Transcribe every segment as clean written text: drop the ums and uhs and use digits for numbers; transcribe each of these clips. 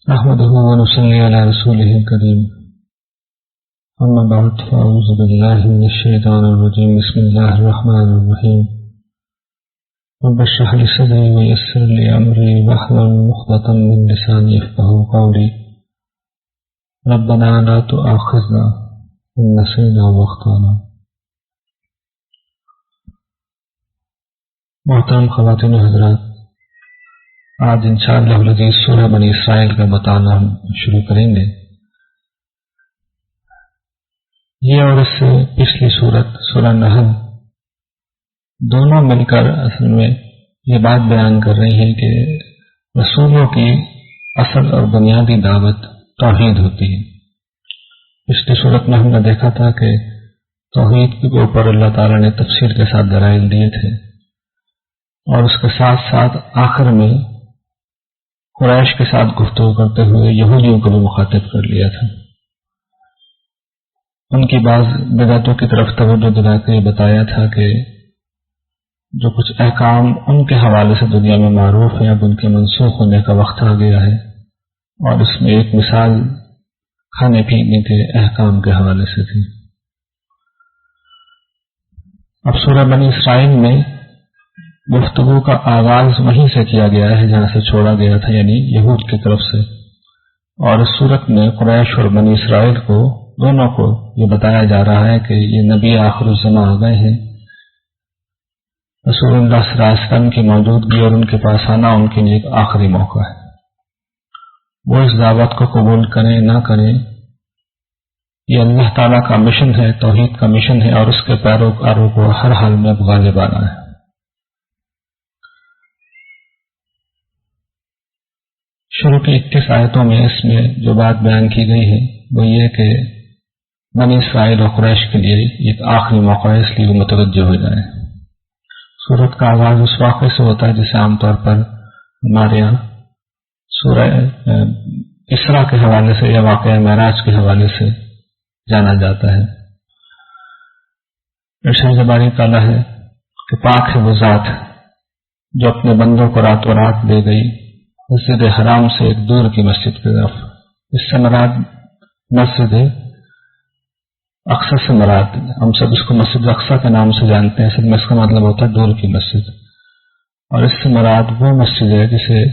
نحمده ونصلي على رسوله الكريم أما بعد فأعوذ بالله من الشيطان الرجيم بسم الله الرحمن الرحيم رب اشرح لي صدري ويسر لي أمري واحلل عقدة من لساني يفقهوا قولي ربنا لا تؤاخذنا إن نسينا وأخطأنا. محترم خواتین و حضرات، آج انشاءاللہ العزیز سورہ بنی اسرائیل کا مطالعہ ہم شروع کریں گے. یہ اور اس سے پچھلی سورت سورہ نحل دونوں مل کر اصل میں یہ بات بیان کر رہی ہے کہ رسولوں کی اصل اور بنیادی دعوت توحید ہوتی ہے. پچھلی سورت میں ہم نے دیکھا تھا کہ توحید کے اوپر اللہ تعالیٰ نے تفصیل کے ساتھ دلائل دیے تھے، اور اس کے ساتھ ساتھ آخر میں قریش کے ساتھ گفتگو کرتے ہوئے یہودیوں کو بھی مخاطب کر لیا تھا. ان کی بعض بدعتوں کی طرف توجہ دلا کے بتایا تھا کہ جو کچھ احکام ان کے حوالے سے دنیا میں معروف ہیں اب ان کے منسوخ ہونے کا وقت آ گیا ہے، اور اس میں ایک مثال کھانے پینے کے احکام کے حوالے سے تھی. اب سورہ بنی اسرائیل میں گفتگو کا آغاز وہیں سے کیا گیا ہے جہاں سے چھوڑا گیا تھا، یعنی یہود کی طرف سے، اور اس صورت میں قریش اور بنی اسرائیل کو دونوں کو یہ بتایا جا رہا ہے کہ یہ نبی آخر الزماں آ گئے ہیں. رسول اللہ صلی اللہ علیہ وسلم کی موجودگی اور ان کے پاس آنا ان کے لیے ایک آخری موقع ہے. وہ اس دعوت کو قبول کریں نہ کریں، یہ اللہ تعالیٰ کا مشن ہے، توحید کا مشن ہے، اور اس کے پیروکاروں کو ہر حال میں غالب آنا ہے. شروع کی 21 آیتوں میں اس میں جو بات بیان کی گئی ہے وہ یہ کہ بنی اسرائیل اور قریش کے لیے ایک آخری موقع ہے، اس لیے وہ متوجہ ہو جائیں. سورت کا آغاز اس واقعے سے ہوتا ہے جسے عام طور پر ہمارے یہاں سورہ اسراء کے حوالے سے یا واقعہ معراج کے حوالے سے جانا جاتا ہے. ارشاد باری تعالیٰ ہے کہ پاک ہے وہ ذات جو اپنے بندوں کو راتوں رات لے گئی مسجد حرام سے ایک دور کی مسجد کی طرف. اس سے مراد مسجد اقصی سے مراد، ہم سب اس کو مسجد اقصی کے نام سے جانتے ہیں، اصل میں اس کا مطلب ہوتا ہے دور کی مسجد، اور اس سے مراد وہ مسجد ہے جسے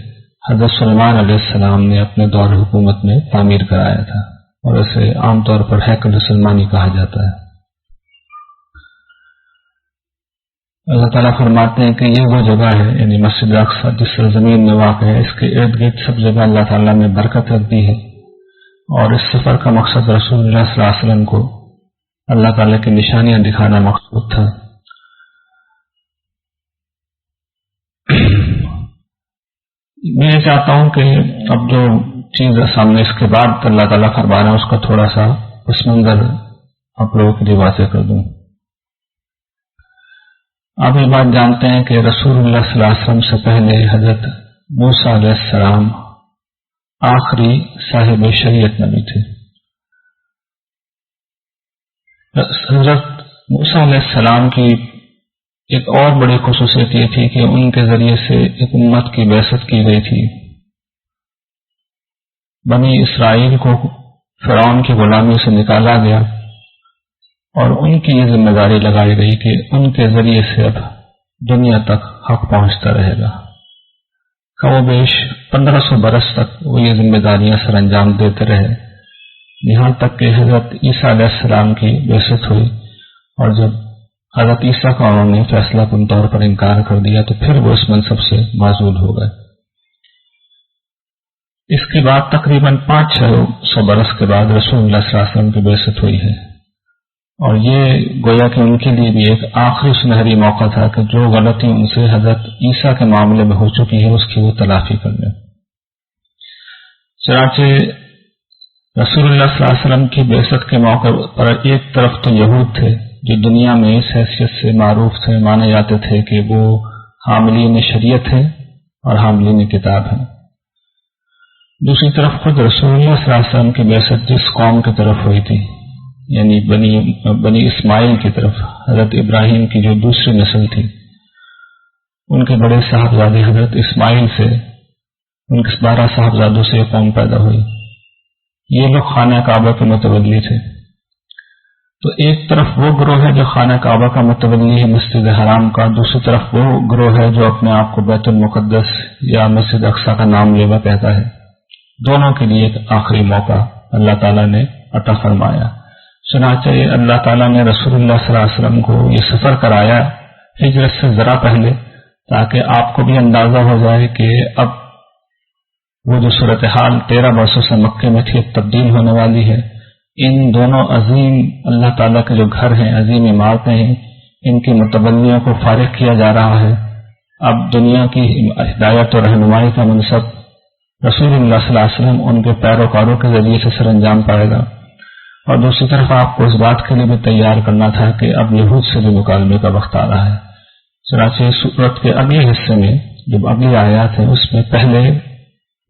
حضرت سلیمان علیہ السلام نے اپنے دور حکومت میں تعمیر کرایا تھا، اور اسے عام طور پر ہیکل سلیمانی کہا جاتا ہے. اللہ تعالیٰ فرماتے ہیں کہ یہ وہ جگہ ہے، یعنی مسجد اقصی جس سرزمین میں واقع ہے، اس کے ارد گرد سب جگہ اللہ تعالیٰ نے برکت رکھ دی ہے، اور اس سفر کا مقصد رسول اللہ صلی اللہ علیہ وسلم کو اللہ تعالیٰ کی نشانیاں دکھانا مقصود تھا. میں یہ چاہتا ہوں کہ اب جو چیز سامنے اس کے بعد اللہ تعالیٰ فرما رہا ہے اس کا تھوڑا سا پس منظر آپ لوگوں کے لیے واضح کر دوں. آپ یہ بات جانتے ہیں کہ رسول اللہ صلی اللہ علیہ وسلم سے پہلے حضرت موسیٰ علیہ السلام آخری صاحب شریعت نبی تھے. حضرت موسیٰ علیہ السلام کی ایک اور بڑی خصوصیت یہ تھی کہ ان کے ذریعے سے ایک امت کی بعثت کی گئی تھی. بنی اسرائیل کو فرعون کی غلامی سے نکالا گیا، اور ان کی یہ ذمہ داری لگائی گئی کہ ان کے ذریعے سے اب دنیا تک حق پہنچتا رہے گا. کم و بیش 1500 برس تک وہ یہ ذمہ داریاں سر انجام دیتے رہے، یہاں تک کہ حضرت عیسیٰ علیہ السلام کی بعثت ہوئی، اور جب حضرت عیسیٰ کا انہوں نے فیصلہ کن طور پر انکار کر دیا تو پھر وہ اس منصب سے معزول ہو گئے. اس کے بعد تقریباً 500 برس کے بعد رسول اللہ صلی اللہ علیہ وسلم کی بعثت ہوئی ہے، اور یہ گویا کہ ان کے لیے بھی ایک آخری سنہری موقع تھا کہ جو غلطی ان سے حضرت عیسیٰ کے معاملے میں ہو چکی ہے اس کی وہ تلافی کر لیں. چنانچہ رسول اللہ صلی اللہ علیہ وسلم کی بعثت کے موقع پر ایک طرف تو یہود تھے جو دنیا میں اس حیثیت سے معروف تھے، مانے جاتے تھے کہ وہ حاملین شریعت ہیں اور حاملین کتاب ہیں. دوسری طرف خود رسول اللہ صلی اللہ علیہ وسلم کی بعثت جس قوم کی طرف ہوئی تھی، یعنی بنی اسماعیل کی طرف، حضرت ابراہیم کی جو دوسری نسل تھی، ان کے بڑے صاحبزادے حضرت اسماعیل سے ان کے 12 صاحبزادوں سے یہ قوم پیدا ہوئی. یہ لوگ خانہ کعبہ کے متولی تھے. تو ایک طرف وہ گروہ ہے جو خانہ کعبہ کا متولی ہے مسجد حرام کا، دوسری طرف وہ گروہ ہے جو اپنے آپ کو بیت المقدس یا مسجد اقصیٰ کا نام لیوا کہتا ہے. دونوں کے لیے ایک آخری موقع اللہ تعالیٰ نے عطا فرمایا. چنانچہ اللہ تعالیٰ نے رسول اللہ صلی اللہ علیہ وسلم کو یہ سفر کرایا ہجرت سے ذرا پہلے، تاکہ آپ کو بھی اندازہ ہو جائے کہ اب وہ جو صورتحال 13 برسوں سے مکے میں تھی اب تبدیل ہونے والی ہے. ان دونوں عظیم اللہ تعالیٰ کے جو گھر ہیں، عظیم عمارتیں ہیں، ان کی متولیوں کو فارغ کیا جا رہا ہے. اب دنیا کی ہدایت اور رہنمائی کا منصب رسول اللہ صلی اللہ علیہ وسلم ان کے پیروکاروں کے ذریعے سے سر انجام پائے گا. اور دوسری طرف آپ کو اس بات کے لیے بھی تیار کرنا تھا کہ اب یہود سے بھی مکالمے کا وقت آ رہا ہے. چنانچہ سورت کے اگلے حصے میں جب اگلی آیات ہیں اس میں پہلے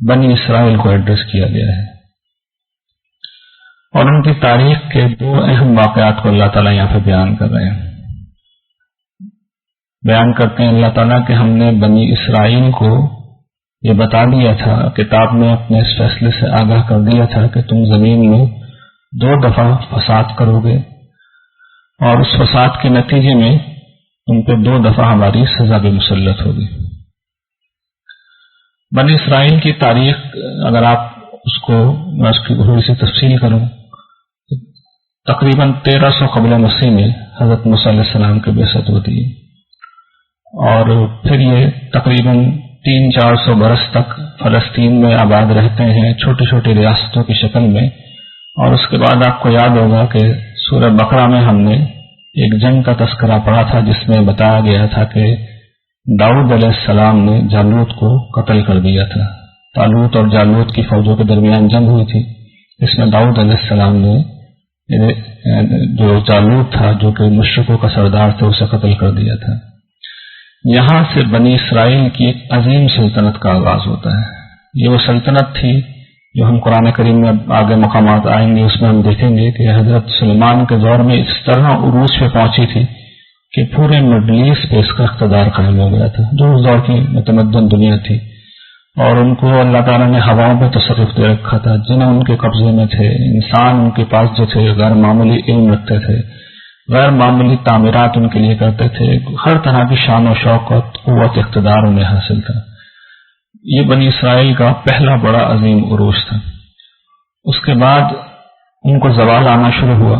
بنی اسرائیل کو ایڈریس کیا گیا ہے، اور ان کی تاریخ کے 2 اہم واقعات کو اللہ تعالیٰ یہاں پہ بیان کر رہے ہیں. بیان کرتے ہیں اللہ تعالیٰ کہ ہم نے بنی اسرائیل کو یہ بتا دیا تھا، کتاب میں اپنے اس فیصلے سے آگاہ کر دیا تھا کہ تم زمین میں 2 دفعہ فساد کرو گے، اور اس فساد کے نتیجے میں تم پہ 2 دفعہ ہماری سزا بھی مسلط ہوگی. بنی اسرائیل کی تاریخ اگر آپ میں اس کی تھوڑی سی تفصیل کروں تو تقریباً 1300 قبل مسیح میں حضرت موسیٰ علیہ السلام کی بعثت ہوتی ہے، اور پھر یہ تقریباً 300-400 برس تک فلسطین میں آباد رہتے ہیں چھوٹی چھوٹی ریاستوں کی شکل میں. اور اس کے بعد آپ کو یاد ہوگا کہ سورہ بقرہ میں ہم نے ایک جنگ کا تذکرہ پڑھا تھا جس میں بتایا گیا تھا کہ داؤد علیہ السلام نے جالوت کو قتل کر دیا تھا. طالوت اور جالوت کی فوجوں کے درمیان جنگ ہوئی تھی، اس میں داؤد علیہ السلام نے جو جالوت تھا جو کہ مشرکوں کا سردار تھا اسے قتل کر دیا تھا. یہاں سے بنی اسرائیل کی ایک عظیم سلطنت کا آغاز ہوتا ہے. یہ وہ سلطنت تھی جو ہم قرآن کریم میں آگے مقامات آئیں گے اس میں ہم دیکھیں گے کہ حضرت سلیمان کے دور میں اس طرح عروج پہ پہنچی تھی کہ پورے مڈل ایسٹ پہ اس کا اقتدار قائم ہو گیا تھا، جو اس دور کی متمدن دنیا تھی. اور ان کو اللہ تعالیٰ نے ہواؤں پہ تصرف دے رکھا تھا، جنہیں ان کے قبضے میں تھے. انسان ان کے پاس جو تھے غیر معمولی علم رکھتے تھے، غیر معمولی تعمیرات ان کے لیے کرتے تھے، ہر طرح کی شان و شوکت قوت اقتدار انہیں حاصل تھا. یہ بنی اسرائیل کا پہلا بڑا عظیم عروج تھا. اس کے بعد ان کو زوال آنا شروع ہوا،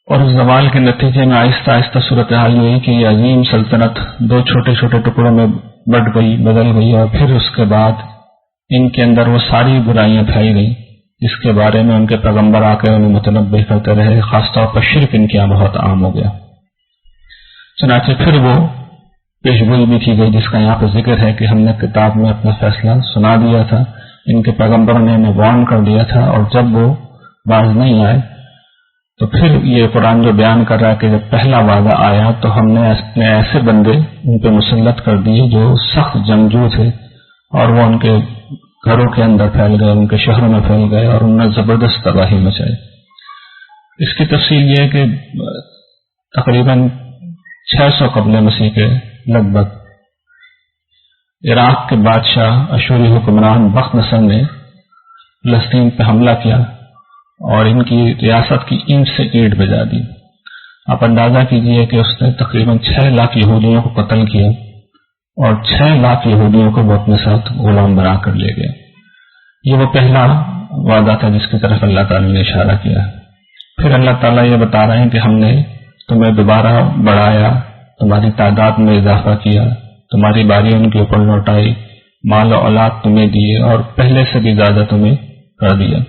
اور اس زوال کے نتیجے میں آہستہ آہستہ صورتحال ہوئی کہ یہ عظیم سلطنت 2 چھوٹے چھوٹے ٹکڑوں میں بٹ گئی، بدل گئی، اور پھر اس کے بعد ان کے اندر وہ ساری برائیاں پھیل گئیں جس کے بارے میں ان کے پیغمبر آ کے انہیں متنبہ کرتے رہے. خاص طور پر شرک ان کے یہاں بہت عام ہو گیا. چنانچہ پھر وہ پیشگوئی بھی کی گئی جس کا یہاں پہ ذکر ہے کہ ہم نے کتاب میں اپنا فیصلہ سنا دیا تھا، ان کے پیغمبروں نے انہیں وارن کر دیا تھا، اور جب وہ باز نہیں آئے تو پھر یہ قرآن جو بیان کر رہا ہے کہ جب پہلا وعدہ آیا تو ہم نے اپنے ایسے بندے ان پہ مسلط کر دیے جو سخت جنگجو تھے، اور وہ ان کے گھروں کے اندر پھیل گئے، ان کے شہروں میں پھیل گئے، اور انہوں نے زبردست تباہی مچائی. اس کی تفصیل یہ ہے کہ تقریباً 600 قبل مسیح کے لگ بھگ عراق کے بادشاہ اشوری حکمران بخت نصر نے فلسطین پہ حملہ کیا اور ان کی ریاست کی اینٹ سے اینٹ بجا دی. آپ اندازہ کیجئے کہ اس نے تقریباً 6 لاکھ یہودیوں کو قتل کیا، اور 6 لاکھ یہودیوں کو وہ اپنے ساتھ غلام بنا کر لے گئے. یہ وہ پہلا وعدہ تھا جس کی طرف اللہ تعالیٰ نے اشارہ کیا. پھر اللہ تعالیٰ یہ بتا رہے ہیں کہ ہم نے تمہیں دوبارہ بڑھایا، تمہاری تعداد میں اضافہ کیا، تمہاری باری ان کے اوپر لوٹائی، مال و اولاد تمہیں دیے، اور پہلے سے بھی زیادہ تمہیں کر دیا.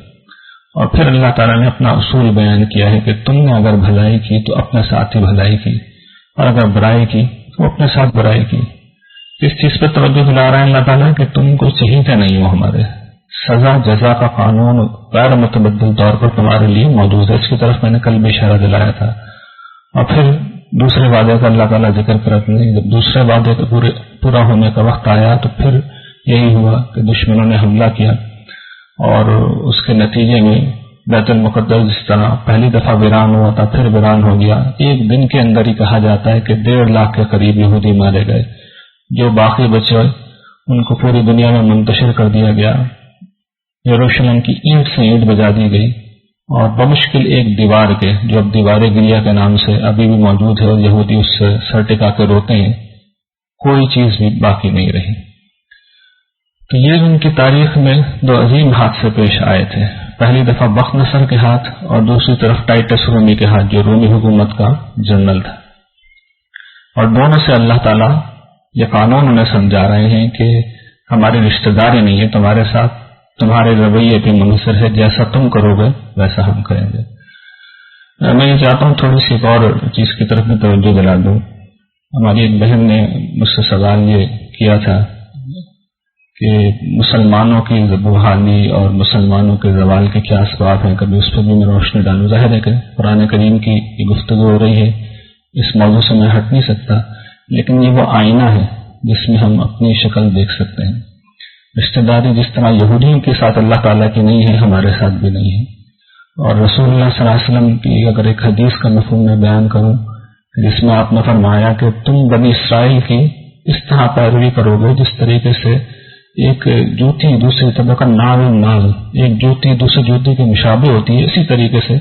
اور پھر اللہ تعالیٰ نے اپنا اصول بیان کیا ہے کہ تم نے اگر بھلائی کی تو اپنے ساتھ ہی بھلائی کی، اور اگر برائی کی تو اپنے ساتھ برائی کی. اس چیز پہ توجہ دلا رہا ہے اللہ تعالیٰ کہ تم کو چہیتے نہیں ہو، ہمارے سزا جزا کا قانون غیر متبدل طور پر تمہارے لیے موجود ہے. اس کی طرف میں نے کل بھی اشارہ دلایا تھا. اور پھر دوسرے وعدے کا اللہ تعالیٰ ذکر کرتے ہیں. جب دوسرے وعدے کا پورا ہونے کا وقت آیا تو پھر یہی ہوا کہ دشمنوں نے حملہ کیا، اور اس کے نتیجے میں بیت المقدس جس طرح پہلی دفعہ ویران ہوا تھا پھر ویران ہو گیا. ایک دن کے اندر ہی کہا جاتا ہے کہ 1.5 لاکھ کے قریب یہودی مارے گئے. جو باقی بچے ان کو پوری دنیا میں منتشر کر دیا گیا، یروشلم کی اینٹ سے اینٹ بجا دی گئی، اور بمشکل ایک دیوار کے، جو اب دیوار گریا کے نام سے ابھی بھی موجود ہے اور یہودی اس سے سر ٹکا کے روتے ہیں، کوئی چیز بھی باقی نہیں رہی۔ تو یہ ان کی تاریخ میں دو عظیم حادثے پیش آئے تھے، پہلی دفعہ بخت نصر کے ہاتھ اور دوسری طرف ٹائٹس رومی کے ہاتھ، جو رومی حکومت کا جنرل تھا، اور دونوں سے اللہ تعالیٰ یہ قانون انہیں سمجھا رہے ہیں کہ ہماری رشتہ داری نہیں ہے تمہارے ساتھ، تمہارے رویے پہ منحصر ہے، جیسا تم کرو گے ویسا ہم کریں گے۔ میں یہ چاہتا ہوں تھوڑی سی ایک اور چیز کی طرف میں توجہ دلا دوں۔ ہماری ایک بہن نے مجھ سے سوال یہ کیا تھا کہ مسلمانوں کی بحالی اور مسلمانوں کے زوال کے کیا اسباب ہیں، کبھی اس پہ بھی میں روشنی ڈالوں۔ ظاہر ہے کہ قرآن کریم کی یہ گفتگو ہو رہی ہے، اس موضوع سے میں ہٹ نہیں سکتا، لیکن یہ وہ آئینہ ہے جس میں ہم اپنی شکل دیکھ سکتے ہیں۔ رشتہ داری جس طرح یہودیوں کے ساتھ اللہ تعالیٰ کی نہیں ہے، ہمارے ساتھ بھی نہیں ہے۔ اور رسول اللہ صلی اللہ علیہ وسلم کی اگر ایک حدیث کا مفہوم میں بیان کروں، جس میں آپ نے فرمایا کہ تم بنی اسرائیل کی اس طرح پیروی کرو گے جس طریقے سے ایک جوتی دوسری طرح کا نال ایک جوتی دوسری جوتی کے مشابہ ہوتی ہے، اسی طریقے سے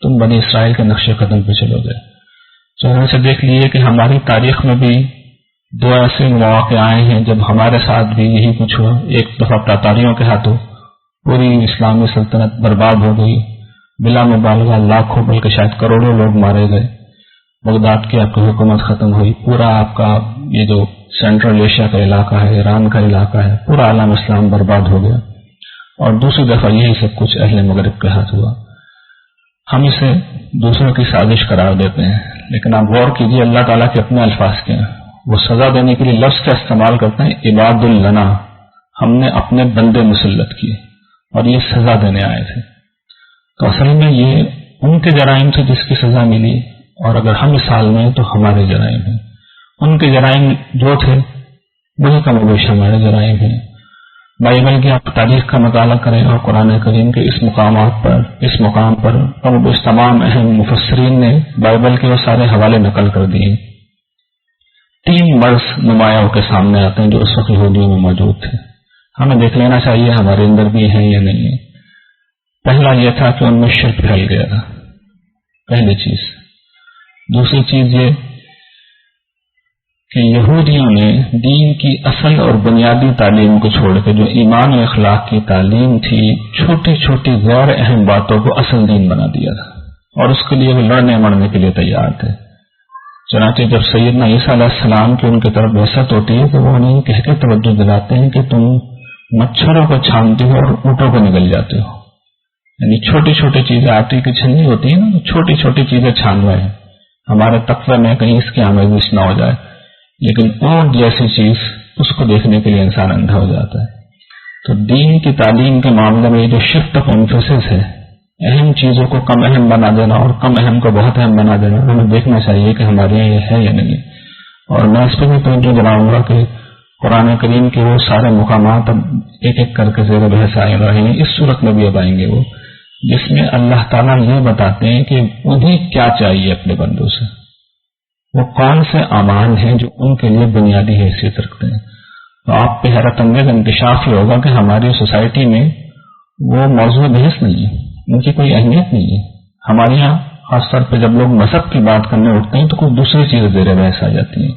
تم بنی اسرائیل کے نقش قدم پہ چلو گے۔ تو سے دیکھ لیے کہ ہماری تاریخ میں بھی دو ایسے مواقع آئے ہیں جب ہمارے ساتھ بھی یہی کچھ ہوا۔ ایک دفعہ تاتاریوں کے ہاتھوں پوری اسلامی سلطنت برباد ہو گئی، بلا مبالغہ لاکھوں بلکہ شاید کروڑوں لوگ مارے گئے، بغداد کی آپ کی حکومت ختم ہوئی، پورا آپ کا یہ جو سینٹرل ایشیا کا علاقہ ہے، ایران کا علاقہ ہے، پورا عالم اسلام برباد ہو گیا۔ اور دوسری دفعہ یہی سب کچھ اہل مغرب کے ہاتھ ہوا۔ ہم اسے دوسروں کی سازش قرار دیتے ہیں، لیکن آپ غور کیجیے اللہ تعالیٰ کے اپنے الفاظ کیا ہیں۔ وہ سزا دینے کے لیے لفظ کا استعمال کرتے ہیں، عباد لنا، ہم نے اپنے بندے مسلط کیے اور یہ سزا دینے آئے تھے۔ تو اصل میں یہ ان کے جرائم تھے جس کی سزا ملی، اور اگر ہم اس حال میں ہیں تو ہمارے جرائم ہیں۔ ان کے جرائم جو تھے وہی کم و بیش ہمارے جرائم ہیں۔ بائبل کی آپ تاریخ کا مطالعہ کریں اور قرآن کریم کے اس مقام پر کم و بیش تمام اہم مفسرین نے بائبل کے وہ سارے حوالے نقل کر دیے۔ 3 مرض نمایاں کے سامنے آتے ہیں جو اس وقت یہودیوں میں موجود تھے، ہمیں دیکھ لینا چاہیے ہمارے اندر بھی ہیں یا نہیں ہے۔ پہلا یہ تھا کہ ان میں شرک پھیل گیا تھا، پہلی چیز۔ دوسری چیز یہ کہ یہودیوں نے دین کی اصل اور بنیادی تعلیم کو چھوڑ کے جو ایمان و اخلاق کی تعلیم تھی، چھوٹی چھوٹی غیر اہم باتوں کو اصل دین بنا دیا تھا، اور اس کے لیے وہ لڑنے مرنے کے لیے تیار تھے۔ چنانچہ جب سیدنا عیسیٰ علیہ السلام کی ان کی طرف بحثت ہوتی ہے تو وہ انہیں کہہ کے توجہ دلاتے ہیں کہ تم مچھروں کو چھانتے ہو اور اونٹوں کو نگل جاتے ہو، یعنی چھوٹی چھوٹی چیزیں، آٹے کی چھلنی ہوتی ہے نا، چھوٹی چھوٹی چیزیں چھان رہے ہیں، ہمارے تقوی میں کہیں اس کی آمیزش نہ ہو جائے، لیکن اونٹ جیسی چیز اس کو دیکھنے کے لیے انسان اندھا ہو جاتا ہے۔ تو دین کی تعلیم کے معاملے میں جو شفٹ آف ایمفیسس ہے، اہم چیزوں کو کم اہم بنا دینا اور کم اہم کو بہت اہم بنا دینا، ہمیں دیکھنا چاہیے کہ ہمارے یہاں یہ ہے یا نہیں۔ اور میں اس پہ بھی توجہ دلاؤں گا کہ قرآن کریم کے وہ سارے مقامات اب ایک ایک کر کے زیر بحث آئے رہے ہیں، اس صورت میں بھی اب آئیں گے وہ، جس میں اللہ تعالیٰ یہ بتاتے ہیں کہ انہیں کیا چاہیے اپنے بندوں سے، وہ کون سے اعمال ہیں جو ان کے لیے بنیادی حیثیت رکھتے ہیں۔ تو آپ پہ حیرت انگیز انکشاف یہ ہوگا کہ ہماری سوسائٹی میں وہ موضوع بحث نہیں ہے، ان کی کوئی اہمیت نہیں ہے۔ ہمارے یہاں خاص طور پہ جب لوگ مذہب کی بات کرنے اٹھتے ہیں تو کوئی دوسری چیز زیر بحث آ جاتی ہیں۔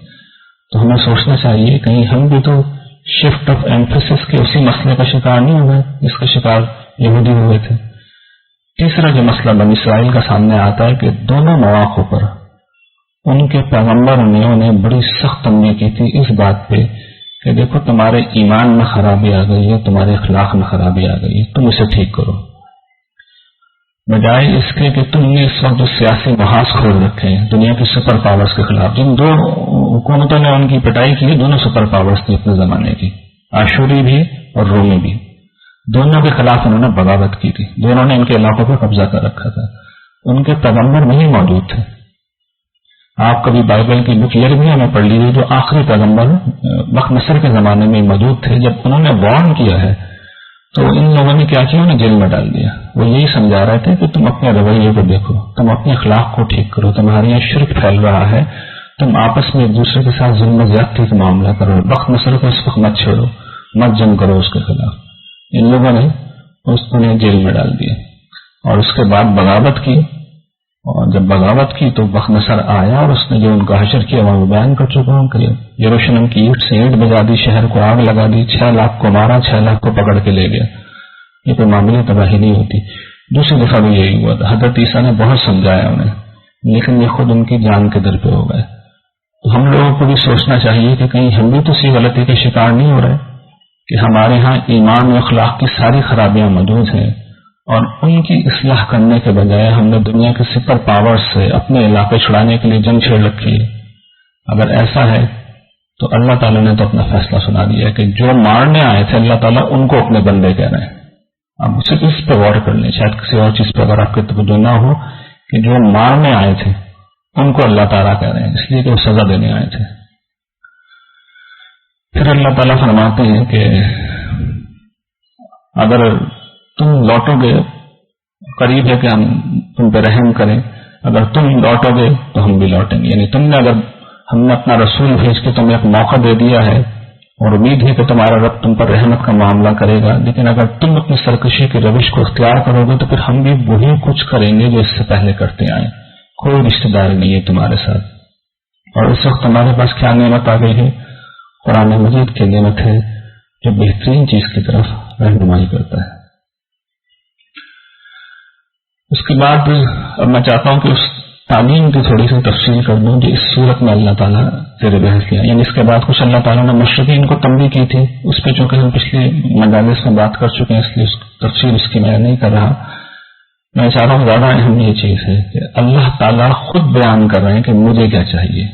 تو ہمیں سوچنا چاہیے کہیں ہم بھی تو شفٹ آف ایمفیسس کے اسی مسئلے کا شکار نہیں ہوئے جس کا شکار یہودی ہوئے تھے۔ تیسرا جو مسئلہ بنی اسرائیل کا سامنے آتا ہے کہ دونوں مواقع پر ان کے پیغمبر نے انہیں بڑی سخت تنبیہ کی تھی اس بات پہ کہ دیکھو تمہارے ایمان میں خرابی آ گئی ہے، تمہارے اخلاق میں خرابی آ گئی ہے، تم اسے ٹھیک کرو، بجائے اس کے کہ تم نے اس وقت جو سیاسی محاذ کھول رکھے ہیں دنیا کی سپر پاورز کے خلاف، جن 2 حکومتوں نے ان کی پٹائی کی ہے، دونوں سپر پاورز تھی اپنے زمانے کی، آشوری بھی اور رومی بھی، دونوں کے خلاف انہوں نے بغاوت کی تھی، دونوں نے ان کے علاقوں پر قبضہ کر رکھا تھا، ان کے پیغمبر نہیں موجود تھے۔ آپ کبھی بائبل کی بک یرمیہ میں پڑھ لیجیے، جو آخری پیغمبر بخت نصر کے زمانے میں موجود تھے، جب انہوں نے وارن کیا ہے تو ان لوگوں نے کیا کیا، انہیں جیل میں ڈال دیا۔ وہ یہی سمجھا رہے تھے کہ تم اپنے رویے کو دیکھو، تم اپنے اخلاق کو ٹھیک کرو، تمہارے یہاں شرک پھیل رہا ہے، تم آپس میں ایک دوسرے کے ساتھ ظلم و زیادتی کا معاملہ کرو، بخت نصر کو اس وقت مت چھوڑو۔ مت جنگ کرو اس کے خلاف. ان لوگوں نے اس کو جیل میں ڈال دیا اور اس کے بعد بغاوت کی. اور جب بغاوت کی تو بختنصر آیا اور اس نے جو ان کا حشر کیا وہ بیان کر چکا ہوں کہ یروشلم کی اینٹ سے اینٹ بجا دی, شہر کو آگ لگا دی, 6 لاکھ کو مارا, 6 لاکھ کو پکڑ کے لے گیا. یہ کوئی معمولی تباہی نہیں ہوتی. دوسری دفعہ بھی یہی ہوا تھا. حضرت عیسیٰ نے بہت سمجھایا انہیں, لیکن یہ خود ان کی جان کے در پہ ہو گئے. تو ہم لوگوں کو بھی سوچنا چاہیے کہ کہیں ہم بھی تو اسی غلطی کے شکار نہیں ہو رہے کہ ہمارے ہاں ایمان و اخلاق کی ساری خرابیاں موجود ہیں اور ان کی اصلاح کرنے کے بجائے ہم نے دنیا کے سپر پاور سے اپنے علاقے چھڑانے کے لیے جنگ چھیڑ رکھی ہے. اگر ایسا ہے تو اللہ تعالیٰ نے تو اپنا فیصلہ سنا دیا ہے کہ جو مارنے آئے تھے اللہ تعالیٰ ان کو اپنے بندے کہہ رہے ہیں. اب صرف اس پہ غور کر لیں, شاید کسی اور چیز پہ اگر آپ کی توجہ نہ ہو کہ جو مارنے آئے تھے ان کو اللہ تعالیٰ کہہ رہے ہیں, اس لیے کہ وہ سزا دینے آئے تھے. پھر اللہ تعالیٰ فرماتے ہیں کہ اگر تم لوٹو گے, قریب ہے کہ ہم تم پہ رحم کریں, اگر تم لوٹو گے تو ہم بھی لوٹیں گے. یعنی تم نے اگر ہم نے اپنا رسول بھیج کے تمہیں ایک موقع دے دیا ہے اور امید ہے کہ تمہارا رب تم پر رحمت کا معاملہ کرے گا, لیکن اگر تم اپنی سرکشی کی روش کو اختیار کرو گے تو پھر ہم بھی وہی کچھ کریں گے جو اس سے پہلے کرتے آئے. کوئی رشتہ داری نہیں ہے تمہارے ساتھ. اور اس وقت تمہارے پاس کیا نعمت آ گئی ہے؟ قرآن مجید کی نعمت ہے جو بہترین چیز کی طرف رہنمائی کرتا ہے. اس کے بعد اب میں چاہتا ہوں کہ اس تعلیم کی تھوڑی سی تفصیل کر دوں جو اس صورت میں اللہ تعالیٰ زیر بحث کیا. یعنی اس کے بعد کچھ اللہ تعالیٰ نے مشرکین کو تنبیہ کی تھی, اس پہ چونکہ ہم پچھلے مجالس میں بات کر چکے ہیں اس لیے تفصیل اس کی میں نہیں کر رہا. میں چاہ رہا ہوں زیادہ اہم یہ چیز ہے کہ اللہ تعالیٰ خود بیان کر رہے ہیں کہ مجھے کیا چاہیے.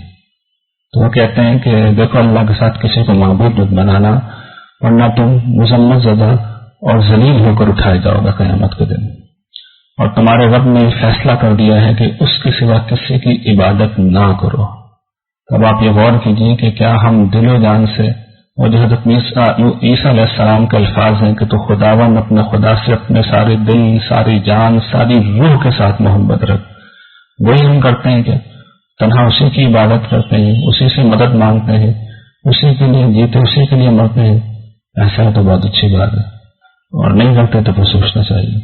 تو وہ کہتے ہیں کہ دیکھو اللہ کے ساتھ کسی کو معبود مت بنانا ورنہ تم مذمت زدہ اور ذلیل ہو کر اٹھائے جاؤ گے قیامت کے دن. اور تمہارے رب نے فیصلہ کر دیا ہے کہ اس کے سوا کسی کی عبادت نہ کرو. اب آپ یہ غور کیجیے کہ کیا ہم دل و جان سے, اور جو حضرت عیسیٰ علیہ السلام کے الفاظ ہیں کہ تو خداوند اپنے خدا سے اپنے سارے دل, ساری جان, ساری روح کے ساتھ محبت رکھ, وہی ہم کرتے ہیں کہ تنہا اسی کی عبادت کرتے ہیں, اسی سے مدد مانگتے ہیں, اسی کے لیے جیتے اسی کے لیے مرتے ہیں. ایسا ہے تو بہت اچھی بات ہے, اور نہیں کرتے تو پھر سوچنا چاہیے.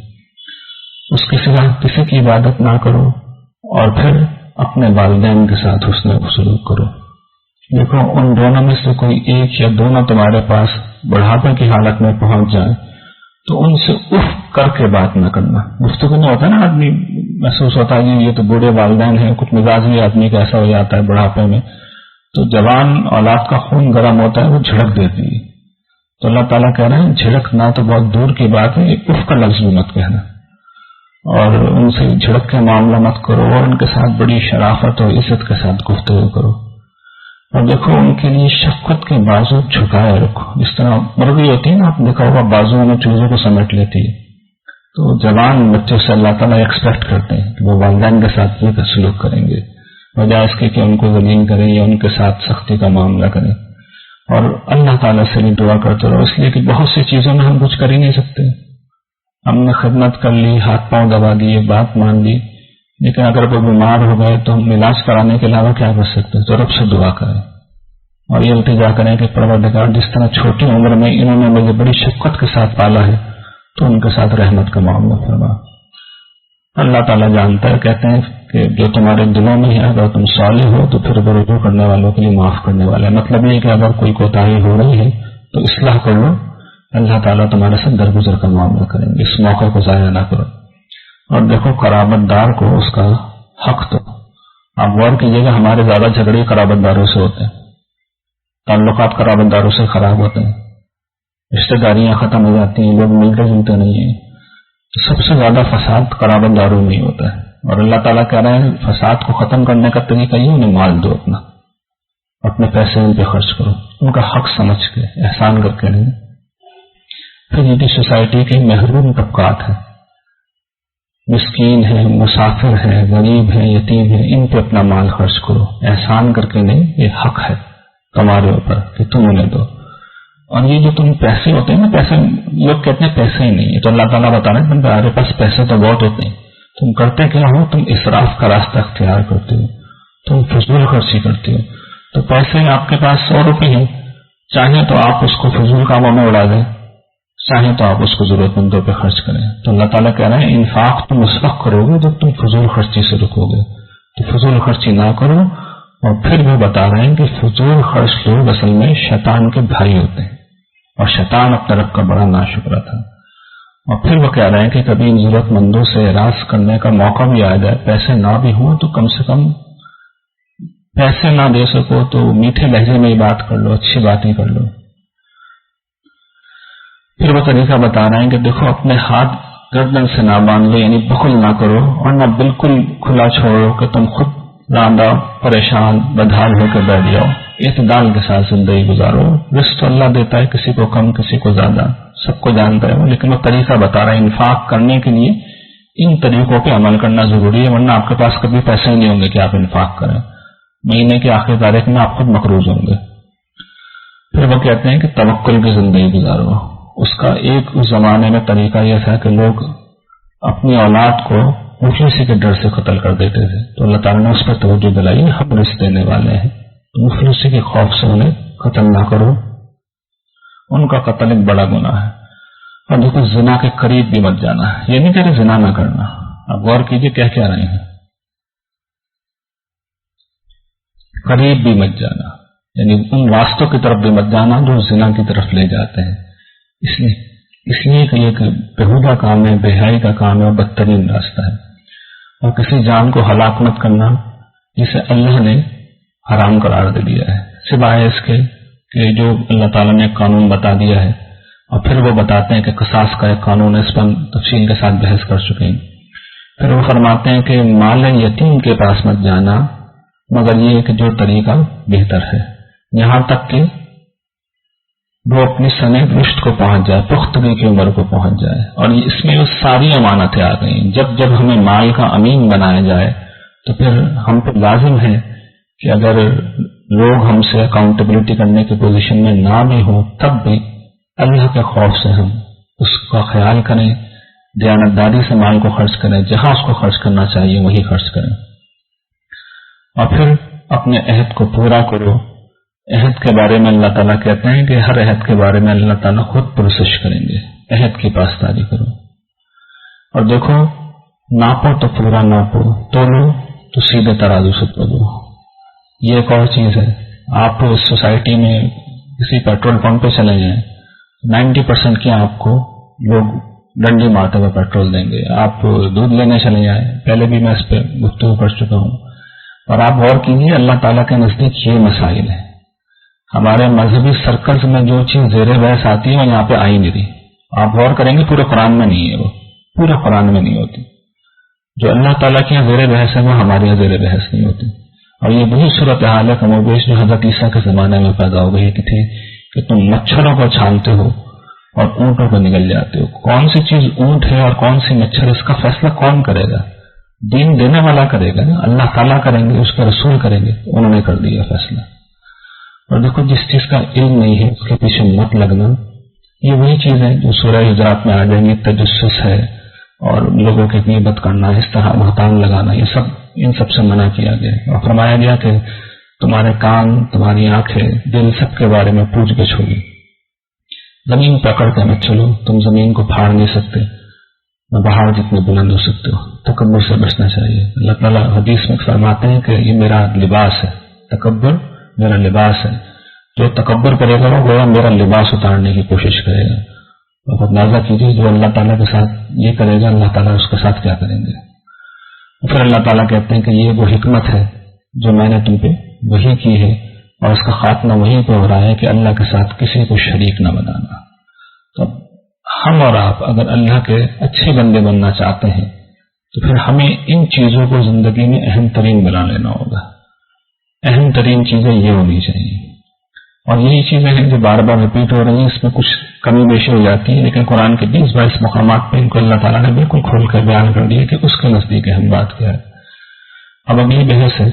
اس کے سوا کسی کی عبادت نہ کرو اور پھر اپنے والدین کے ساتھ حسن سلوک کرو. دیکھو ان دونوں میں سے کوئی ایک یا دونوں تمہارے پاس بڑھاپے کی حالت میں پہنچ جائیں تو ان سے اف کر کے بات نہ کرنا. گفتگو نہیں ہوتا نا, آدمی محسوس ہوتا ہے یہ تو بوڑھے والدین ہیں, کچھ مزاج بھی آدمی کا ایسا ہو جاتا ہے بڑھاپے میں, تو جوان اولاد کا خون گرم ہوتا ہے, وہ جھڑک دیتی ہے. تو اللہ تعالیٰ کہہ رہے ہیں جھڑکنا تو بہت دور کی بات ہے, اف کا لفظ بھی مت کہنا اور ان سے جھڑک کے معاملہ مت کرو اور ان کے ساتھ بڑی شرافت اور عزت کے ساتھ گفتگو کرو. اور دیکھو ان کے لیے شفقت کے بازو جھکائے رکھو. جس طرح مرغی ہوتی ہے نا, آپ دیکھا ہوگا بازو میں چوزوں کو سمیٹ لیتی ہے, تو جوان بچوں سے اللہ تعالیٰ ایکسپیکٹ کرتے ہیں کہ وہ والدین کے ساتھ یہ سلوک کریں گے بجائے اس کے کہ ان کو ذلیل کریں یا ان کے ساتھ سختی کا معاملہ کریں. اور اللہ تعالیٰ سے بھی دعا کرتے رہو, اس لیے کہ بہت سی چیزوں میں ہم کچھ کر ہی نہیں سکتے. ہم نے خدمت کر لی, ہاتھ پاؤں دبا دیے, بات مان لی, لیکن اگر کوئی بیمار ہو گئے تو ہم علاج کرانے کے علاوہ کیا کر سکتے ہیں؟ تو رب سے دعا کریں اور یہ التجا کریں کہ پروردگار جس طرح چھوٹی عمر میں انہوں نے مجھے بڑی شفقت کے ساتھ پالا ہے تو ان کے ساتھ رحمت کا معاملہ فرما. اللہ تعالیٰ جانتا ہے, کہتے ہیں کہ جو تمہارے دلوں میں ہے اگر تم صالح ہو تو پھر رجوع کرنے والوں کے لیے معاف کرنے والا ہے. مطلب یہ کہ اگر کوئی کوتاہی ہو رہی ہے تو اصلاح کر لو, اللہ تعالیٰ تمہارے ساتھ درگزر کا معاملہ کریں گے. اس موقع کو ضائع نہ کرو. اور دیکھو قرابت دار کو اس کا حق تو, آپ غور کیجیے گا ہمارے زیادہ جھگڑے قرابت داروں سے ہوتے ہیں, تعلقات قرابت داروں سے خراب ہوتے ہیں, رشتہ داریاں ختم ہو جاتی ہیں, لوگ ملتے جلتے نہیں ہیں. سب سے زیادہ فساد قرابت داروں میں ہی ہوتا ہے. اور اللہ تعالیٰ کہہ رہے ہیں فساد کو ختم کرنے کا طریقہ یہ, انہیں مال دو, اپنے پیسے ان پہ خرچ کرو, ان کا حق سمجھ کے, احسان کر کے نہیں. پھر یہ سوسائٹی کے محروم طبقات ہیں, مسکین ہیں, مسافر ہیں, غریب ہیں, یتیم ہیں, ان پہ اپنا مال خرچ کرو, احسان کر کے نہیں. یہ حق ہے تمہارے اوپر کہ تم انہیں دو. اور یہ جو تم پیسے ہوتے ہیں نا, پیسے لوگ کہتے ہیں پیسے ہی نہیں ہے, تو اللہ تعالیٰ بتا رہے ہیں تمہارے پاس پیسے تو بہت ہوتے ہیں, تم کرتے کیا ہو؟ تم اسراف کا راستہ اختیار کرتے ہو, تم فضول خرچی کرتے ہو. تو پیسے آپ کے پاس 100 روپے ہیں چاہیں تو آپ اس کو فضول کاموں میں اڑا دیں، چاہیں تو آپ اس کو ضرورت مندوں پہ خرچ کریں. تو اللہ تعالیٰ کہہ رہے ہیں انفاق تم اس وقت کرو گے جب تم فضول خرچی سے رکو گے. تو فضول خرچی نہ کرو. اور پھر بھی بتا رہے ہیں کہ فضول خرچ لوگ اصل میں شیطان کے بھائی ہوتے ہیں، اور شیطان اپنے رب کا بڑا ناشکرا تھا. اور پھر وہ کہہ رہے ہیں کہ کبھی ان ضرورت مندوں سے راز کرنے کا موقع بھی آ جائے، پیسے نہ بھی ہوں تو کم سے کم پیسے نہ دے سکو تو میٹھے لہجے میں ہی بات کر لو، اچھی بات ہی کر لو. پھر وہ طریقہ بتا رہے ہیں کہ دیکھو اپنے ہاتھ گردن سے نہ باندھ لو، یعنی بخل نہ کرو، اور نہ بالکل کھلا چھوڑو کہ تم خود راندہ پریشان بدحال ہو کے بیٹھ جاؤ. اعتدال کے ساتھ زندگی گزارو. رزق تو اللہ دیتا ہے، کسی کو کم کسی کو زیادہ، سب کو جانتا ہے وہ، لیکن وہ طریقہ بتا رہا ہے انفاق کرنے کے لیے ان طریقوں پہ عمل کرنا ضروری ہے، ورنہ آپ کے پاس کبھی پیسے نہیں ہوں گے کہ آپ انفاق کریں. مہینے کے آخری تاریخ میں آپ خود مقروض ہوں گے. پھر وہ کہتے ہیں کہ توکل کی زندگی گزارو. اس کا ایک اس زمانے میں طریقہ یہ تھا کہ لوگ اپنی اولاد کو مفلسی کے ڈر سے قتل کر دیتے تھے. تو اللہ تعالیٰ نے اس پر توجہ دلائی، ہم رزق دینے والے ہیں، تو مفلسی کے خوف سے انہیں قتل نہ کرو. ان کا قتل ایک بڑا گناہ ہے. اور دیکھو زنا کے قریب بھی مت جانا. یہ نہیں کہ زنا نہ کرنا، آپ غور کیجئے کیا رہے ہیں، قریب بھی مت جانا، یعنی ان راستوں کی طرف بھی مت جانا جو زنا کی طرف لے جاتے ہیں. اس لیے کہ یہ بےہودہ کام ہے، بے حیائی کا کام ہے، اور بدترین راستہ ہے. اور کسی جان کو ہلاک مت کرنا جسے اللہ نے حرام قرار دے دیا ہے، سوائے اس کے کہ جو اللہ تعالیٰ نے قانون بتا دیا ہے. اور پھر وہ بتاتے ہیں کہ قصاص کا ایک قانون ہے، اس پر ہم تفصیل کے ساتھ بحث کر چکے ہیں. پھر وہ فرماتے ہیں کہ مال یتیم کے پاس مت جانا مگر یہ کہ جو طریقہ بہتر ہے، یہاں تک کہ وہ اپنی سن رشد کو پہنچ جائے، پختگی کی عمر کو پہنچ جائے. اور اس میں وہ ساری امانتیں آ گئی. جب ہمیں مال کا امین بنایا جائے تو پھر ہم پہ لازم ہے کہ اگر لوگ ہم سے اکاؤنٹیبلٹی کرنے کی پوزیشن میں نہ بھی ہوں تب بھی اللہ کے خوف سے ہم اس کا خیال کریں، دیانتداری سے مال کو خرچ کریں، جہاں اس کو خرچ کرنا چاہیے وہی خرچ کریں. اور پھر اپنے عہد کو پورا کرو. عہد کے بارے میں اللہ تعالیٰ کہتے ہیں کہ ہر عہد کے بارے میں اللہ تعالیٰ خود پرسش کریں گے. عہد کی پاسداری کرو. اور دیکھو ناپو تو پورا ناپو، تولو تو سیدھے ترازو سے تولو. یہ ایک اور چیز ہے. آپ اس سوسائٹی میں کسی پیٹرول پمپ پہ چلے جائیں، 90% کی آپ کو لوگ ڈنڈی مارتے ہوئے پیٹرول دیں گے. آپ دودھ لینے چلے جائیں، پہلے بھی میں اس پہ گفتگو کر چکا ہوں. اور آپ غور کیجیے اللہ تعالیٰ کے نزدیک یہ مسائل ہیں. ہمارے مذہبی سرکلز میں جو چیز زیر بحث آتی ہے وہ یہاں پہ آئی نہیں رہی. آپ غور کریں گے پورے قرآن میں نہیں ہے، وہ پورے قرآن میں نہیں ہوتی. جو اللہ تعالیٰ کی یہاں زیر بحث ہے وہ ہمارے یہاں زیر بحث نہیں ہوتی. اور یہ وہی صورتحال ہے کم و بیش جو حضرت عیسیٰ کے زمانے میں پیدا ہو گئی تھی کہ تم مچھروں کو چھانتے ہو اور اونٹوں کو نگل جاتے ہو. کون سی چیز اونٹ ہے اور کون سی مچھر، اس کا فیصلہ کون کرے گا؟ دین دینے والا کرے گا نا، اللہ تعالیٰ کریں گے، اس کا رسول کریں گے. انہوں نے کر دیا فیصلہ. اور دیکھو جس چیز کا علم نہیں ہے اس کے پیچھے مت لگنا. یہ وہی چیز ہے جو سورہ حجرات میں آ جائیں گی، تجسس ہے اور لوگوں کی غیبت کرنا، اس طرح بہتان لگانا، یہ سب ان سب سے منع کیا گیا. اور فرمایا گیا کہ تمہارے کان، تمہاری آنکھیں، دل سب کے بارے میں پوچھ گچھ ہوگی. زمین پکڑ کے مت چلو، تم زمین کو پھاڑ نہیں سکتے، نہ پہاڑ جتنے بلند ہو سکتے ہو. تکبر سے بچنا چاہیے. اللہ تعالیٰ حدیث میں فرماتے ہیں کہ یہ میرا لباس ہے، تکبر میرا لباس ہے. جو تکبر کرے گا وہ میرا لباس اتارنے کی کوشش کرے گا. اور اندازہ کیجیے جو اللہ تعالیٰ کے ساتھ یہ کرے گا اللہ تعالیٰ اس کے ساتھ کیا کریں گے. پھر اللہ تعالیٰ کہتے ہیں کہ یہ وہ حکمت ہے جو میں نے تم پہ وحی کی ہے، اور اس کا خاتمہ وہیں پہ ہو رہا ہے کہ اللہ کے ساتھ کسی کو شریک نہ بنانا. تو ہم اور آپ اگر اللہ کے اچھے بندے بننا چاہتے ہیں تو پھر ہمیں ان چیزوں کو زندگی میں اہم ترین بنا لینا ہوگا. اہم ترین چیزیں یہ ہونی چاہیے. اور یہی چیزیں ہیں جو بار بار ریپیٹ ہو رہی ہیں، اس میں کچھ کمی بیشی ہو جاتی ہے، لیکن قرآن کے 20-22 مقامات پہ ان کو اللہ تعالیٰ نے بالکل کھول کر بیان کر دیا کہ اس کے نزدیک اہم بات کیا ہے. اب اگلی بحث ہے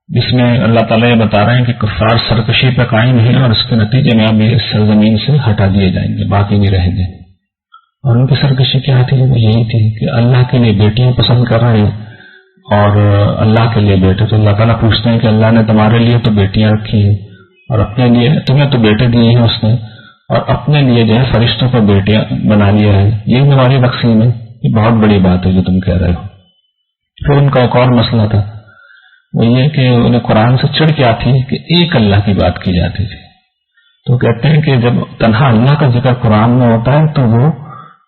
جس میں اللہ تعالیٰ یہ بتا رہے ہیں کہ کفار سرکشی پہ قائم ہیں اور اس کے نتیجے میں اب یہ سرزمین سے ہٹا دیے جائیں گے، باقی نہیں رہیں گے. اور ان کی سرکشی کیا تھی؟ وہ یہی تھی کہ اللہ کے لیے بیٹیاں پسند کر رہے ہیں اور اللہ کے لیے بیٹے. تو اللہ تعالیٰ پوچھتے ہیں کہ اللہ نے تمہارے لیے تو بیٹیاں رکھی ہیں اور اپنے لیے تمہیں تو بیٹے دیے ہیں اس نے، اور اپنے لیے جو ہے فرشتوں کو بیٹیاں بنا لیا ہے، یہ تمہاری تقسیم ہے، یہ بہت بڑی بات ہے جو تم کہہ رہے ہو۔ پھر ان کا ایک اور مسئلہ تھا، وہ یہ کہ انہیں قرآن سے چڑ کیا تھی کہ ایک اللہ کی بات کی جاتی تھی۔ تو کہتے ہیں کہ جب تنہا اللہ کا ذکر قرآن میں ہوتا ہے تو وہ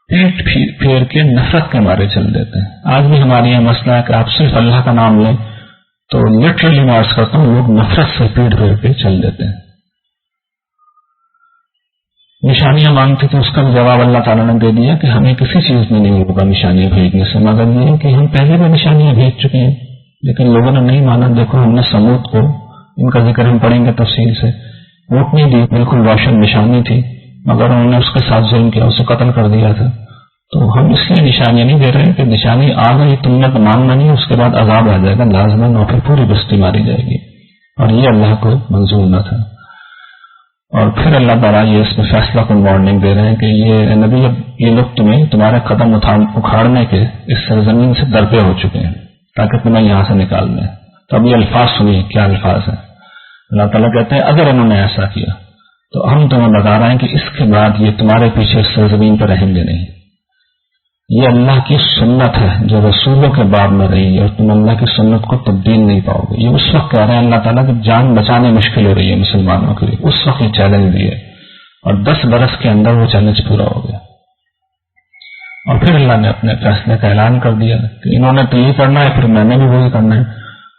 پیٹ پھیر کے نفرت کے مارے چل دیتے ہیں۔ آج بھی ہمارے یہاں مسئلہ ہے کہ آپ صرف اللہ کا نام لیں تو لٹرلی میں عرض کرتا ہوں لوگ نفرت سے پیٹ پھیر کے چل دیتے ہیں۔ نشانیاں مانگتے تھے، اس کا بھی جواب اللہ تعالیٰ نے دے دیا کہ ہمیں کسی چیز میں نہیں ہوگا نشانیاں بھیجنے سے، مگر یہ کہ ہم پہلے بھی نشانیاں بھیج چکے ہیں لیکن لوگوں نے نہیں مانا۔ دیکھو ہم نے سمود کو، ان کا ذکر ہم پڑھیں گے تفصیل سے، ووٹ نہیں دی، بالکل روشن نشانی تھی، مگر انہوں نے اس کے ساتھ ظلم کیا، اسے قتل کر دیا تھا۔ تو ہم اس لیے نشانیاں نہیں دے رہے کہ نشانی آ گئی، تم نے تو ماننا نہیں، اس کے بعد عذاب آ جائے گا لازماً، اور پھر پوری بستی ماری جائے گی، اور یہ اللہ کو منظور نہ تھا۔ اور پھر اللہ تعالیٰ یہ اس میں فیصلہ کن وارننگ دے رہے ہیں کہ یہ نبی، اب یہ لوگ تمہیں تمہارے قدم اکھاڑنے کے اس سرزمین سے درپے ہو چکے ہیں تاکہ تمہیں یہاں سے نکال دیں۔ تو اب یہ الفاظ سنیے، کیا الفاظ ہیں۔ اللہ تعالیٰ کہتے ہیں اگر انہوں نے ایسا کیا تو ہم تمہیں بتا رہے ہیں کہ اس کے بعد یہ تمہارے پیچھے اس سرزمین پر رہیں گے نہیں۔ یہ اللہ کی سنت ہے جو رسولوں کے بعد میں رہی ہے، اور تم اللہ کی سنت کو تبدیل نہیں پاؤ گے۔ یہ اس وقت کہہ رہے ہیں اللہ تعالیٰ کہ جان بچانے مشکل ہو رہی ہے مسلمانوں کے لیے، اس وقت یہ چیلنج دیے، اور 10 برس کے اندر وہ چیلنج پورا ہو گیا۔ اور پھر اللہ نے اپنے فیصلے کا اعلان کر دیا کہ انہوں نے تو یہ کرنا ہے، پھر میں نے بھی وہی کرنا ہے۔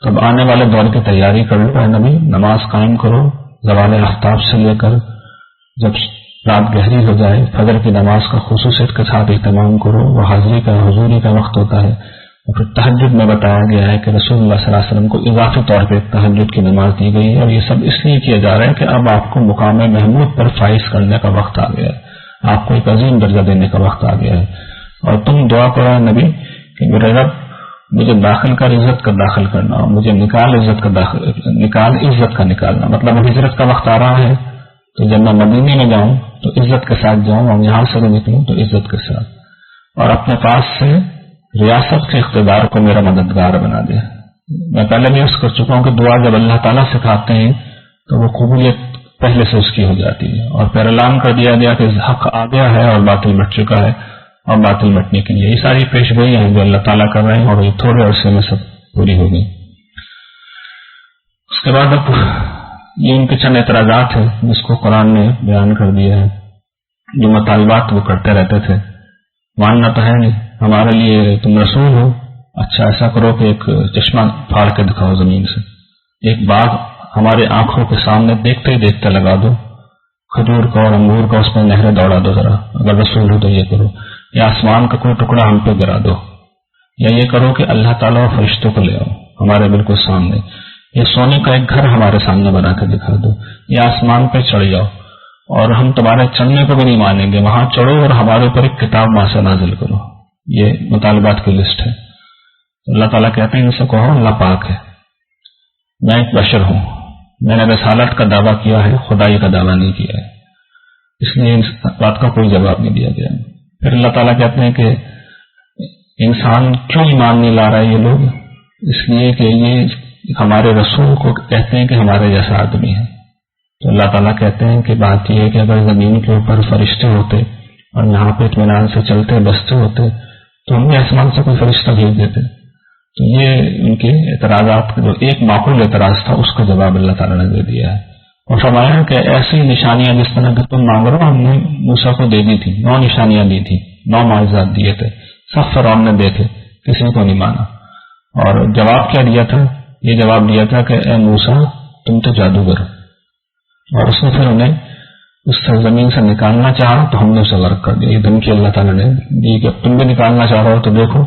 تو اب آنے والے دور کی تیاری کر لو اے نبی، نماز قائم کرو زوال آفتاب سے لے کر جب رات گہری ہو جائے، فجر کی نماز کا خصوصیت کے ساتھ اہتمام کرو، وہ حاضری کا حضوری کا وقت ہوتا ہے۔ اور پھر تہجد میں بتایا گیا ہے کہ رسول اللہ صلی اللہ علیہ وسلم کو اضافی طور پہ تہجد کی نماز دی گئی ہے، اور یہ سب اس لیے کیا جا رہا ہے کہ اب آپ کو مقام محمود پر فائز کرنے کا وقت آ گیا ہے، آپ کو ایک عظیم درجہ دینے کا وقت آ گیا ہے۔ اور تم دعا کرو نبی کہ میرے رب مجھے داخل کر عزت کا داخل کرنا، اور مجھے نکال عزت کا نکالنا، مطلب ہجرت کا وقت آ رہا ہے تو جب میں مدینے میں جاؤں تو عزت کے ساتھ جاؤں، اور یہاں سے بھی نکلوں تو عزت کے ساتھ، اور اپنے پاس سے ریاست کے اقتدار کو میرا مددگار بنا دے۔ میں پہلے بھی عرض کر چکا ہوں کہ دعا جب اللہ تعالیٰ سکھاتے ہیں تو وہ قبولیت پہلے سے اس کی ہو جاتی ہے، اور پھر اعلان کر دیا گیا کہ حق آ گیا ہے اور باطل مٹ چکا ہے، اور باطل مٹنے کے لیے یہ ساری پیش گئی ہیں جو اللہ تعالیٰ کر رہے ہیں، اور یہ تھوڑے عرصے میں سب پوری ہو گئی۔ اس کے بعد اب یہ ان کے چند اعتراضات ہیں جس کو قرآن نے بیان کر دیا ہے، جو مطالبات وہ کرتے رہتے تھے۔ ماننا تو ہے نہیں، ہمارے لیے تم رسول ہو، اچھا ایسا کرو کہ ایک چشمہ پھاڑ کے دکھاؤ زمین سے، ایک باغ ہمارے آنکھوں کے سامنے دیکھتے ہی دیکھتے لگا دو، کھجور کا اور انگور کا اس میں نہریں دوڑا دو، ذرا اگر رسول ہو تو یہ کرو، یا آسمان کا کوئی ٹکڑا ہم پہ گرا دو، یا یہ کرو کہ اللہ تعالیٰ اور فرشتوں کو لے آؤ ہمارے بالکل سامنے، یا سونے کا ایک گھر ہمارے سامنے بنا کے دکھا دو، یا آسمان پہ چڑھ جاؤ اور ہم تمہارے چلنے کو بھی نہیں مانیں گے، وہاں چڑھو اور ہمارے اوپر ایک کتاب وہاں سے نازل کرو۔ یہ مطالبات کی لسٹ ہے۔ اللہ تعالیٰ کہتے ہیں ان سے کہو اللہ پاک ہے، میں ایک بشر ہوں، میں نے رسالت کا دعویٰ کیا ہے، خدائی کا دعویٰ نہیں کیا ہے، اس لیے اس بات کا کوئی جواب نہیں دیا گیا۔ پھر اللہ تعالیٰ کہتے ہیں کہ انسان کیوں ایمان نہیں لا رہا ہے یہ لوگ؟ اس لیے کہ یہ ہمارے رسول کو کہتے ہیں کہ ہمارے جیسا آدمی ہے۔ تو اللہ تعالیٰ کہتے ہیں کہ بات یہ ہے کہ اگر زمین کے اوپر فرشتے ہوتے اور یہاں پہ اطمینان سے چلتے بستے ہوتے تو ہم بھی آسمان سے کوئی فرشتہ بھیج دیتے۔ تو یہ ان کے اعتراضات جو ایک معقول اعتراض تھا اس کا جواب اللہ تعالیٰ نے دے دیا ہے، اور فرمایا کہ ایسی نشانیاں جس طرح کہ تم مانگ رہے ہو ہم نے موسیٰ کو دے دی تھی، 9 نشانیاں دی تھی، 9 معجزات دیے تھے، سب فرعون نے دے تھے، کسی کو نہیں مانا۔ اور جواب کیا دیا تھا؟ یہ جواب دیا تھا کہ اے موسیٰ تم تو جادوگر ہو، اور اس نے پھر انہیں اس سرزمین سے نکالنا چاہا تو ہم نے اسے غرق کر دیا۔ یہ دھمکی اللہ تعالیٰ نے دی کہ تم بھی نکالنا چاہ رہے ہو تو دیکھو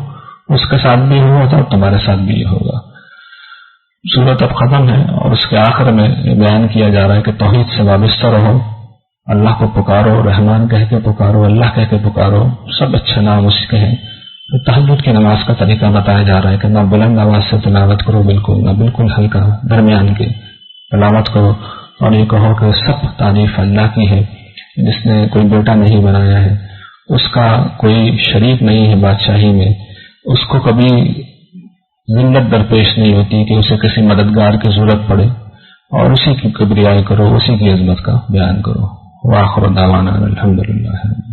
اس کے ساتھ بھی ہوا تھا اور تمہارے ساتھ بھی یہ ہوگا۔ سورت اب ختم ہے اور اس کے آخر میں بیان کیا جا رہا ہے کہ توحید سے وابستہ رہو، اللہ کو پکارو، رحمان کہہ کے پکارو، اللہ کہہ کے پکارو، سب اچھے نام اس کے ہیں۔ تہجد کی نماز کا طریقہ بتایا جا رہا ہے کہ نہ بلند آواز سے تلاوت کرو بالکل، نہ بالکل ہلکا، درمیان کی تلاوت کرو، اور یہ کہو کہ سب تعریف اللہ کی ہے جس نے کوئی بیٹا نہیں بنایا ہے، اس کا کوئی شریک نہیں ہے بادشاہی میں، اس کو کبھی ذلت درپیش نہیں ہوتی کہ اسے کسی مددگار کی ضرورت پڑے، اور اسی کی کبریائی کرو، اسی کی عظمت کا بیان کرو۔ وآخر دعوانا الحمدللہ۔